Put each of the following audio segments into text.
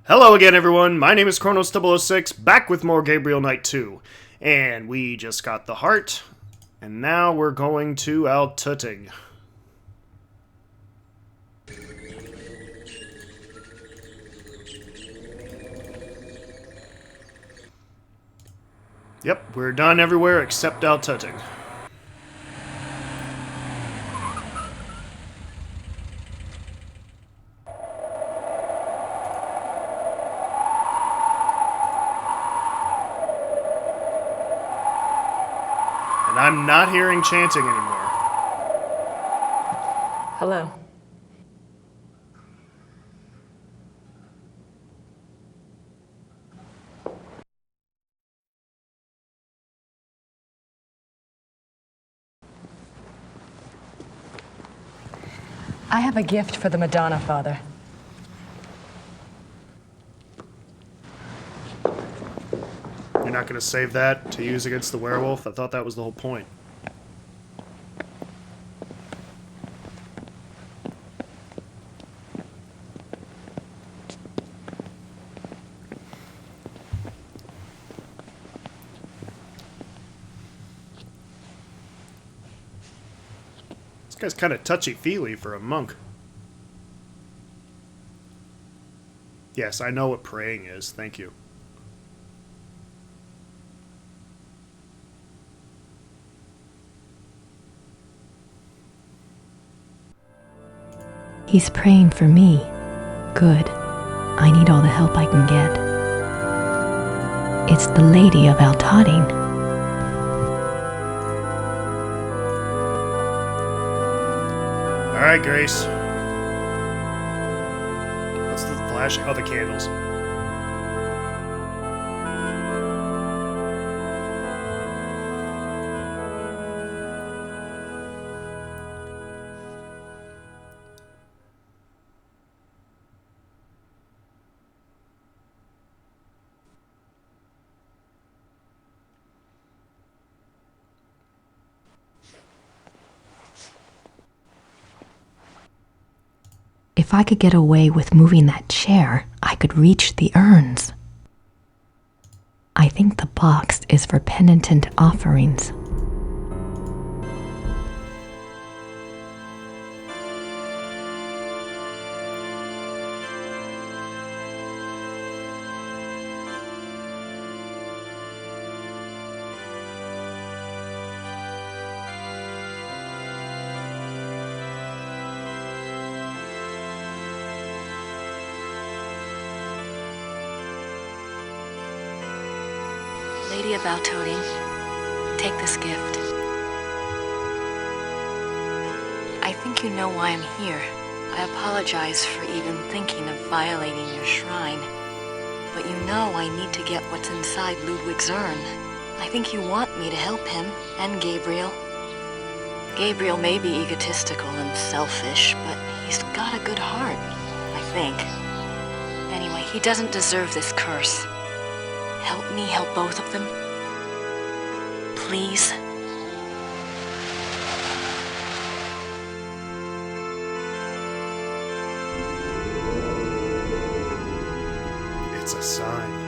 Hello again, everyone. My name is Chronos006, back with more Gabriel Night 2. And we just got the heart, and now we're going to Al-Tutting. Yep, we're done everywhere except Al-Tutting. And I'm not hearing chanting anymore. Hello. I have a gift for the Madonna, Father. You're not going to save that to use against the werewolf? I thought that was the whole point. This guy's kind of touchy-feely for a monk. Yes, I know what praying is. Thank you. He's praying for me. Good. I need all the help I can get. It's the Lady of Al-Tutting. Alright, Grace. What's the flashing? Oh, the candles. If I could get away with moving that chair, I could reach the urns. I think the box is for penitent offerings. Lady of Al-Tutting, take this gift. I think you know why I'm here. I apologize for even thinking of violating your shrine. But you know I need to get what's inside Ludwig's urn. I think you want me to help him, and Gabriel. Gabriel may be egotistical and selfish, but he's got a good heart, I think. Anyway, he doesn't deserve this curse. Help me help both of them. Please. It's a sign.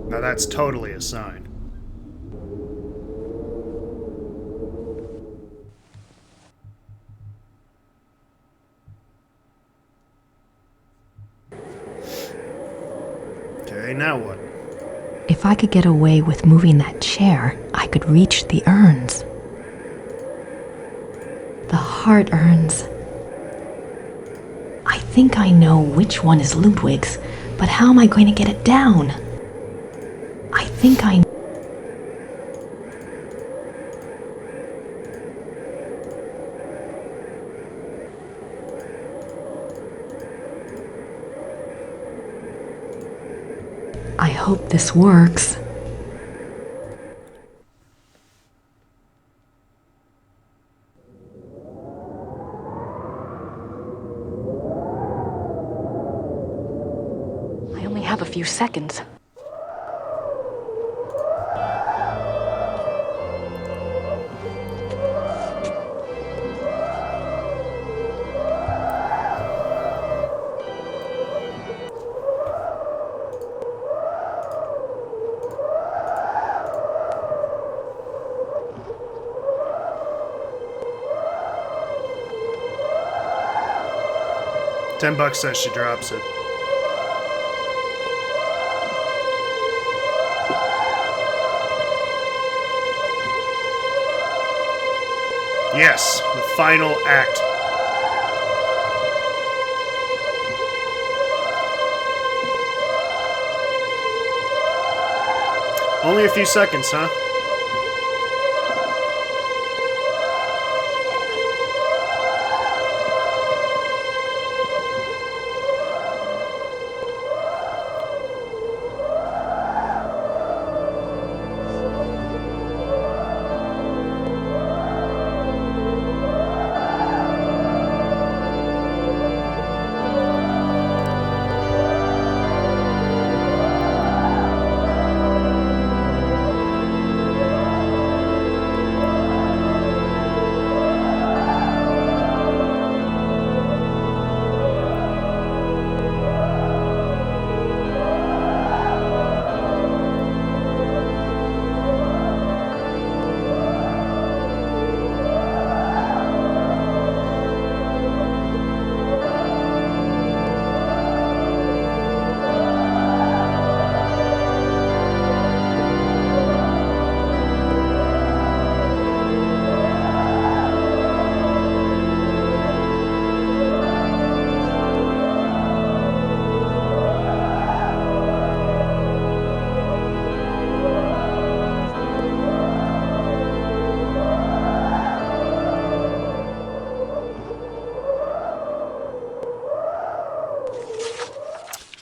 Now that's totally a sign. Okay, now what? If I could get away with moving that chair, I could reach the urns. The heart urns. I think I know which one is Ludwig's, but how am I going to get it down? I think I... I hope this works. have a few seconds. $10 says she drops it. Yes, the final act. Only a few seconds, huh?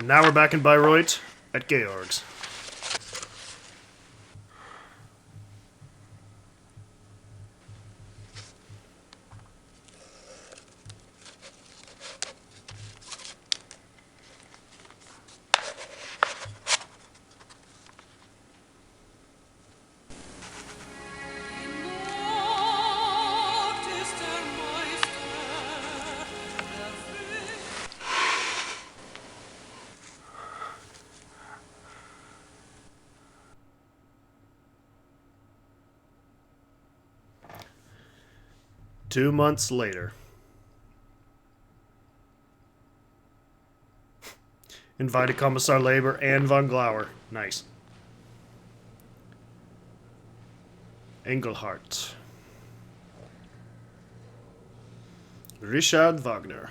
And now we're back in Bayreuth at Georg's. Two months later. Invited Kommissar Laber and von Glauer. Nice. Engelhardt. Richard Wagner.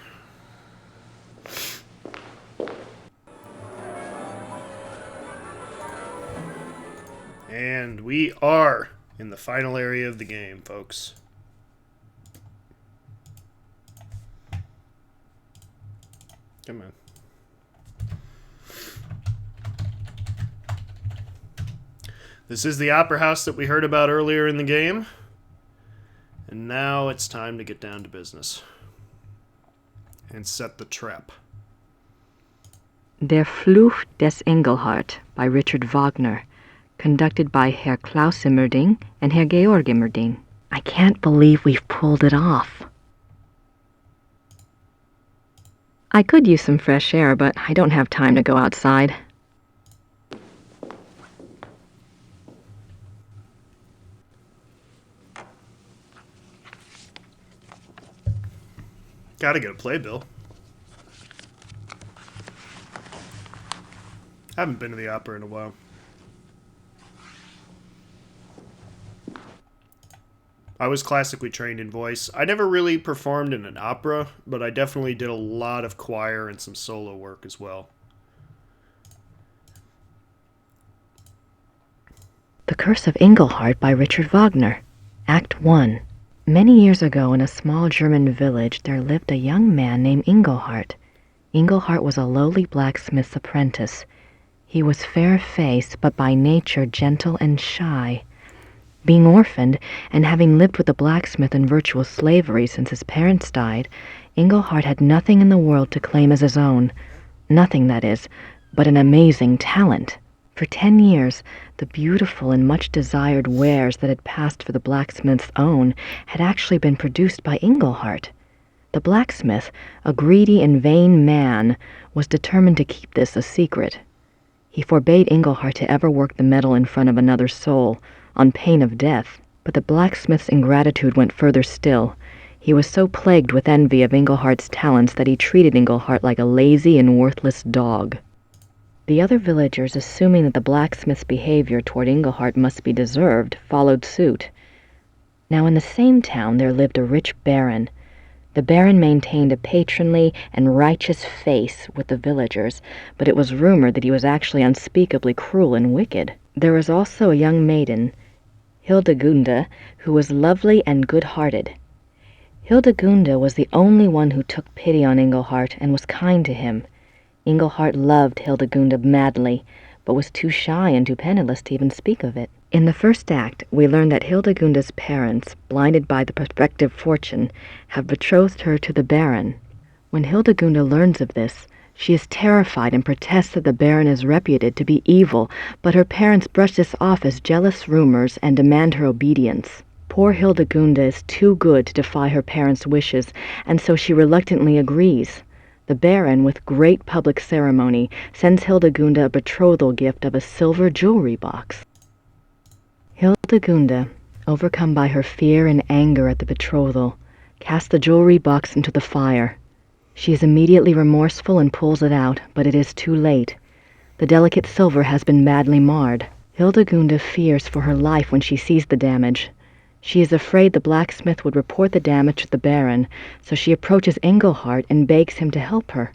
And we are in the final area of the game, folks. Come on. This is the opera house that we heard about earlier in the game. And now it's time to get down to business. And set the trap. Der Fluch des Engelhardt by Richard Wagner, conducted by Herr Klaus Immerding and Herr Georg Immerding. I can't believe we've pulled it off. I could use some fresh air, but I don't have time to go outside. Gotta get a playbill. Haven't been to the opera in a while. I was classically trained in voice. I never really performed in an opera, but I definitely did a lot of choir and some solo work as well. The Curse of Engelhardt by Richard Wagner, Act 1. Many years ago, in a small German village, there lived a young man named Engelhardt. Engelhardt was a lowly blacksmith's apprentice. He was fair-faced, but by nature gentle and shy. Being orphaned, and having lived with a blacksmith in virtual slavery since his parents died, Engelhardt had nothing in the world to claim as his own. Nothing, that is, but an amazing talent. For 10 years, the beautiful and much-desired wares that had passed for the blacksmith's own had actually been produced by Englehart. The blacksmith, a greedy and vain man, was determined to keep this a secret. He forbade Englehart to ever work the metal in front of another soul, on pain of death. But the blacksmith's ingratitude went further still. He was so plagued with envy of Englehart's talents that he treated Englehart like a lazy and worthless dog. The other villagers, assuming that the blacksmith's behavior toward Englehart must be deserved, followed suit. Now in the same town there lived a rich baron. The baron maintained a patronly and righteous face with the villagers, but it was rumored that he was actually unspeakably cruel and wicked. There was also a young maiden, Hildegunda, who was lovely and good-hearted. Hildegunda was the only one who took pity on Englehart and was kind to him. Englehart loved Hildegunda madly, but was too shy and too penniless to even speak of it. In the first act, we learn that Hildegunda's parents, blinded by the prospective fortune, have betrothed her to the Baron. When Hildegunda learns of this, she is terrified and protests that the Baron is reputed to be evil, but her parents brush this off as jealous rumors and demand her obedience. Poor Hildegunda is too good to defy her parents' wishes, and so she reluctantly agrees. The Baron, with great public ceremony, sends Hildegunda a betrothal gift of a silver jewelry box. Hildegunda, overcome by her fear and anger at the betrothal, casts the jewelry box into the fire. She is immediately remorseful and pulls it out, but it is too late. The delicate silver has been badly marred. Hildegunda fears for her life when she sees the damage. She is afraid the blacksmith would report the damage to the Baron, so she approaches Englehart and begs him to help her.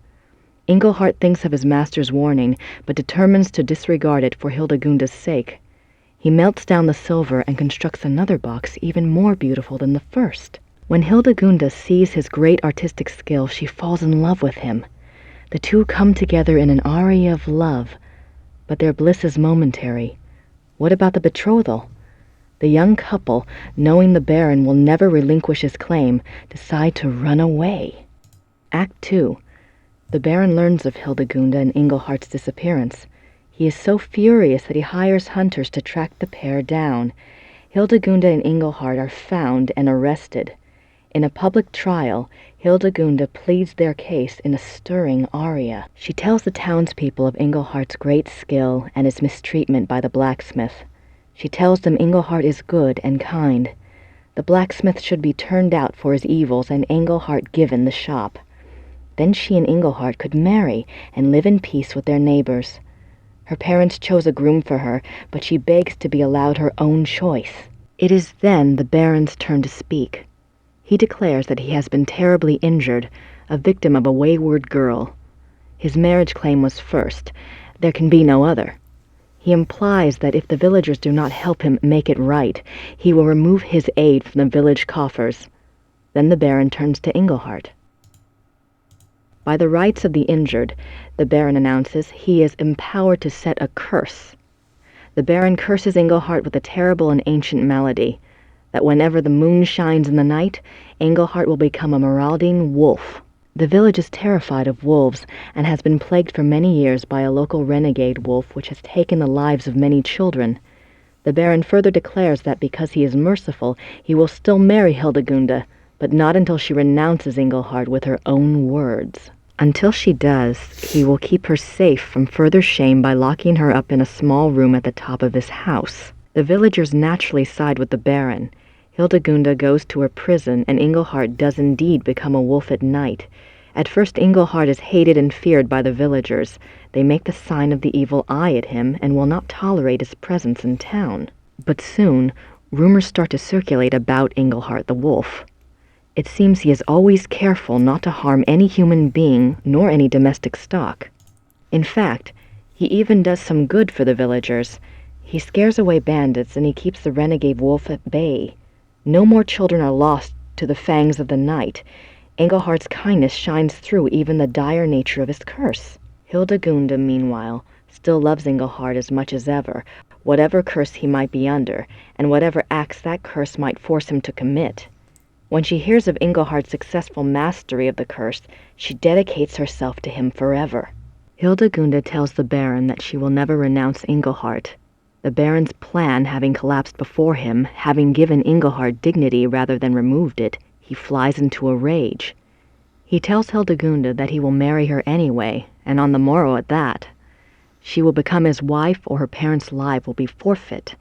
Englehart thinks of his master's warning, but determines to disregard it for Hildegunda's sake. He melts down the silver and constructs another box even more beautiful than the first. When Hildegunda sees his great artistic skill, she falls in love with him. The two come together in an aria of love, but their bliss is momentary. What about the betrothal? The young couple, knowing the Baron will never relinquish his claim, decide to run away. Act 2. The Baron learns of Hildegunda and Englehart's disappearance. He is so furious that he hires hunters to track the pair down. Hildegunda and Englehart are found and arrested. In a public trial, Hildegunda pleads their case in a stirring aria. She tells the townspeople of Englehart's great skill and his mistreatment by the blacksmith. She tells them Englehart is good and kind. The blacksmith should be turned out for his evils and Englehart given the shop. Then she and Englehart could marry and live in peace with their neighbors. Her parents chose a groom for her, but she begs to be allowed her own choice. It is then the Baron's turn to speak. He declares that he has been terribly injured, a victim of a wayward girl. His marriage claim was first. There can be no other. He implies that if the villagers do not help him make it right, he will remove his aid from the village coffers. Then the Baron turns to Englehart. By the rights of the injured, the Baron announces he is empowered to set a curse. The Baron curses Englehart with a terrible and ancient malady, that whenever the moon shines in the night, Englehart will become a marauding wolf. The village is terrified of wolves and has been plagued for many years by a local renegade wolf which has taken the lives of many children. The Baron further declares that because he is merciful, he will still marry Hildegunda, but not until she renounces Englehart with her own words. Until she does, he will keep her safe from further shame by locking her up in a small room at the top of his house. The villagers naturally side with the Baron. Hildegunda goes to her prison, and Englehart does indeed become a wolf at night. At first, Englehart is hated and feared by the villagers. They make the sign of the evil eye at him and will not tolerate his presence in town. But soon, rumors start to circulate about Englehart the wolf. It seems he is always careful not to harm any human being nor any domestic stock. In fact, he even does some good for the villagers. He scares away bandits and he keeps the renegade wolf at bay. No more children are lost to the fangs of the night. Englehart's kindness shines through even the dire nature of his curse. Hildegunda, meanwhile, still loves Englehart as much as ever, whatever curse he might be under, and whatever acts that curse might force him to commit. When she hears of Englehart's successful mastery of the curse, she dedicates herself to him forever. Hildegunda tells the Baron that she will never renounce Engelhart. The Baron's plan having collapsed before him, having given Engelhart dignity rather than removed it, he flies into a rage. He tells Hildegunda that he will marry her anyway, and on the morrow at that. She will become his wife or her parents' lives will be forfeit.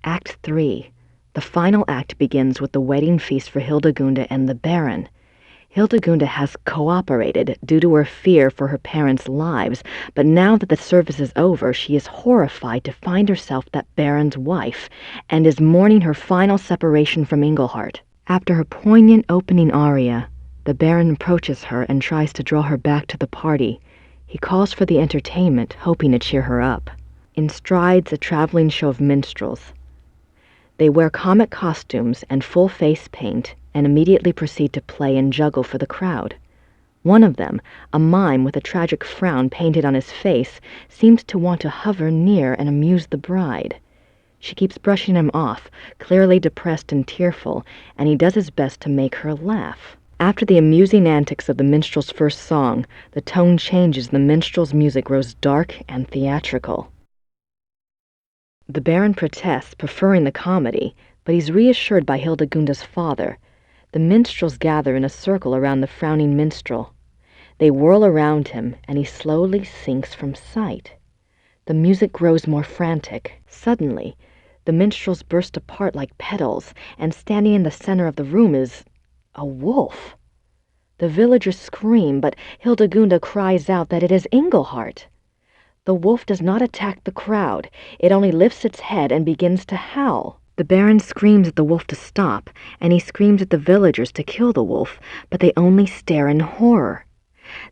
Act 3. The final act begins with the wedding feast for Hildegunda and the Baron. Hildegunda has cooperated due to her fear for her parents' lives, but now that the service is over, she is horrified to find herself that Baron's wife, and is mourning her final separation from Engelhart. After her poignant opening aria, the Baron approaches her and tries to draw her back to the party. He calls for the entertainment, hoping to cheer her up. In strides a traveling show of minstrels. They wear comic costumes and full face paint and immediately proceed to play and juggle for the crowd. One of them, a mime with a tragic frown painted on his face, seems to want to hover near and amuse the bride. She keeps brushing him off, clearly depressed and tearful, and he does his best to make her laugh. After the amusing antics of the minstrel's first song, the tone changes and the minstrel's music grows dark and theatrical. The Baron protests, preferring the comedy, but he's reassured by Hildegunda's father. The minstrels gather in a circle around the frowning minstrel. They whirl around him, and he slowly sinks from sight. The music grows more frantic. Suddenly, the minstrels burst apart like petals, and standing in the center of the room is a wolf. The villagers scream, but Hildegunda cries out that it is Engelhart. The wolf does not attack the crowd. It only lifts its head and begins to howl. The Baron screams at the wolf to stop, and he screams at the villagers to kill the wolf, but they only stare in horror.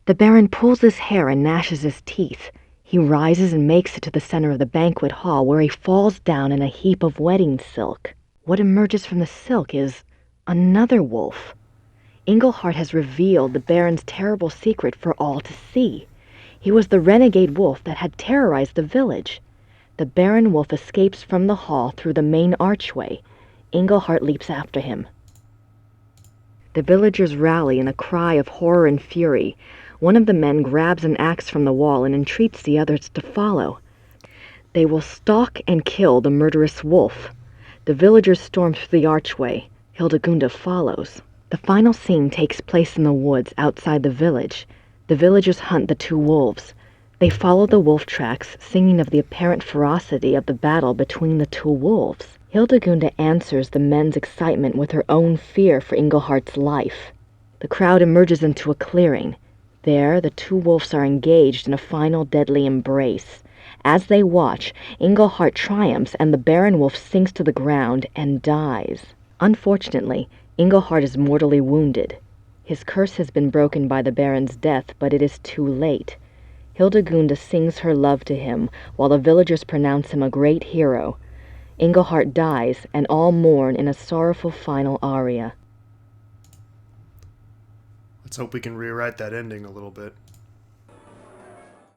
The Baron pulls his hair and gnashes his teeth. He rises and makes it to the center of the banquet hall, where he falls down in a heap of wedding silk. What emerges from the silk is another wolf. Engelhart has revealed the Baron's terrible secret for all to see. He was the renegade wolf that had terrorized the village. The Baron wolf escapes from the hall through the main archway. Engelhart leaps after him. The villagers rally in a cry of horror and fury. One of the men grabs an axe from the wall and entreats the others to follow. They will stalk and kill the murderous wolf. The villagers storm through the archway. Hildegunda follows. The final scene takes place in the woods outside the village. The villagers hunt the two wolves. They follow the wolf tracks, singing of the apparent ferocity of the battle between the two wolves. Hildegunda answers the men's excitement with her own fear for Engelhart's life. The crowd emerges into a clearing. There, the two wolves are engaged in a final deadly embrace. As they watch, Engelhart triumphs and the Baron wolf sinks to the ground and dies. Unfortunately, Engelhart is mortally wounded. His curse has been broken by the Baron's death, but it is too late. Hildegunda sings her love to him, while the villagers pronounce him a great hero. Engelhart dies, and all mourn in a sorrowful final aria. Let's hope we can rewrite that ending a little bit.